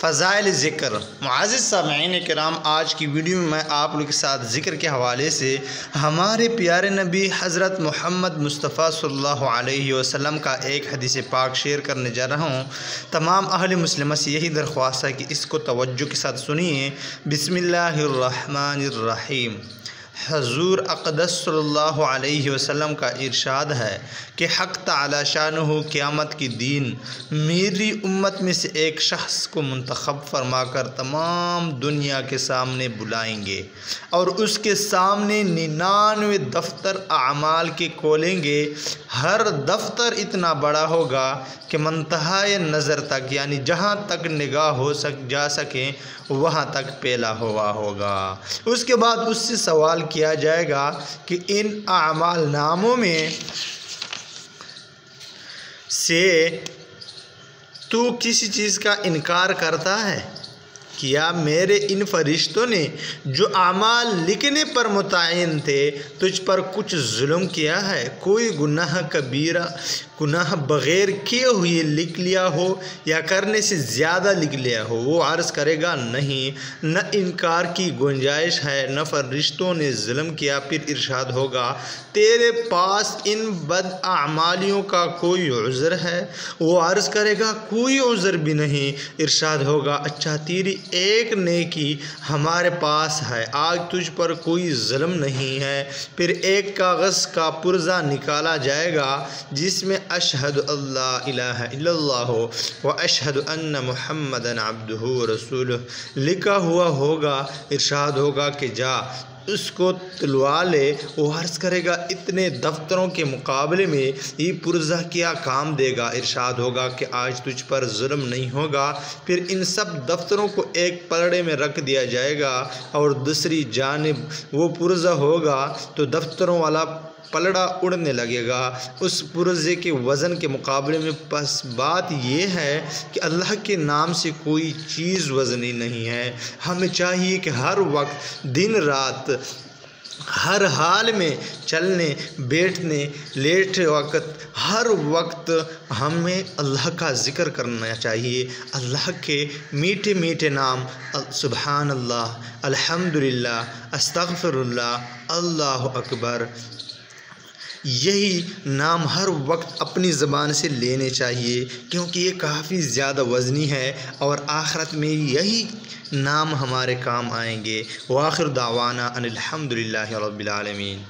فضائل ذکر۔ معزز سامعین کرام، آج کی ویڈیو میں آپ لوگوں کے ساتھ ذکر کے حوالے سے ہمارے پیارے نبی حضرت محمد مصطفیٰ صلی اللہ علیہ وسلم کا ایک حدیث پاک شیئر کرنے جا رہا ہوں۔ تمام اہل مسلمہ سے یہی درخواست ہے کہ اس کو توجہ کے ساتھ سنیے۔ بسم اللہ الرحمن الرحیم۔ حضور اقدس صلی اللہ علیہ وسلم کا ارشاد ہے کہ حق تعالی شانہ قیامت کی دن میری امت میں سے ایک شخص کو منتخب فرما کر تمام دنیا کے سامنے بلائیں گے اور اس کے سامنے 99 دفتر اعمال کے کھولیں گے۔ ہر دفتر اتنا بڑا ہوگا کہ منتہائے نظر تک، یعنی جہاں تک نگاہ جا سکیں وہاں تک پھیلا ہوا ہوگا۔ اس کے بعد اس سے سوال کیا جائے گا کہ ان اعمال ناموں میں سے تو کسی چیز کا انکار کرتا ہے؟ کیا میرے ان فرشتوں نے جو اعمال لکھنے پر متعین تھے تجھ پر کچھ ظلم کیا ہے؟ کوئی گناہ کبیرہ گناہ بغیر کیے ہوئے لکھ لیا ہو یا کرنے سے زیادہ لکھ لیا ہو؟ وہ عرض کرے گا نہیں، نہ انکار کی گنجائش ہے، نہ فرشتوں نے ظلم کیا۔ پھر ارشاد ہوگا تیرے پاس ان بد اعمالیوں کا کوئی عذر ہے؟ وہ عرض کرے گا کوئی عذر بھی نہیں۔ ارشاد ہوگا اچھا، تیری ایک نیکی ہمارے پاس ہے، آج تجھ پر کوئی ظلم نہیں ہے۔ پھر ایک کاغذ کا پرزہ نکالا جائے گا جس میں اشہد اللہ الہ الا اللہ و اشہد ان محمدً عبدہ و رسولہ لکھا ہوا ہوگا۔ ارشاد ہوگا کہ جا اس کو تلوا لے۔ وہ عرض کرے گا اتنے دفتروں کے مقابلے میں یہ پرزہ کیا کام دے گا؟ ارشاد ہوگا کہ آج تجھ پر ظلم نہیں ہوگا۔ پھر ان سب دفتروں کو ایک پلڑے میں رکھ دیا جائے گا اور دوسری جانب وہ پرزہ ہوگا تو دفتروں والا پلڑا اڑنے لگے گا اس پرزے کے وزن کے مقابلے میں۔ پس بات یہ ہے کہ اللہ کے نام سے کوئی چیز وزنی نہیں ہے۔ ہمیں چاہیے کہ ہر وقت دن رات ہر حال میں چلنے بیٹھنے لیٹے وقت ہر وقت ہمیں اللہ کا ذکر کرنا چاہیے۔ اللہ کے میٹھے میٹھے نام سبحان اللہ، الحمدللہ، استغفر اللہ، اللہ اکبر، یہی نام ہر وقت اپنی زبان سے لینے چاہیے کیونکہ یہ کافی زیادہ وزنی ہے اور آخرت میں یہی نام ہمارے کام آئیں گے۔ وآخر دعوانا ان الحمدللہ رب العالمین۔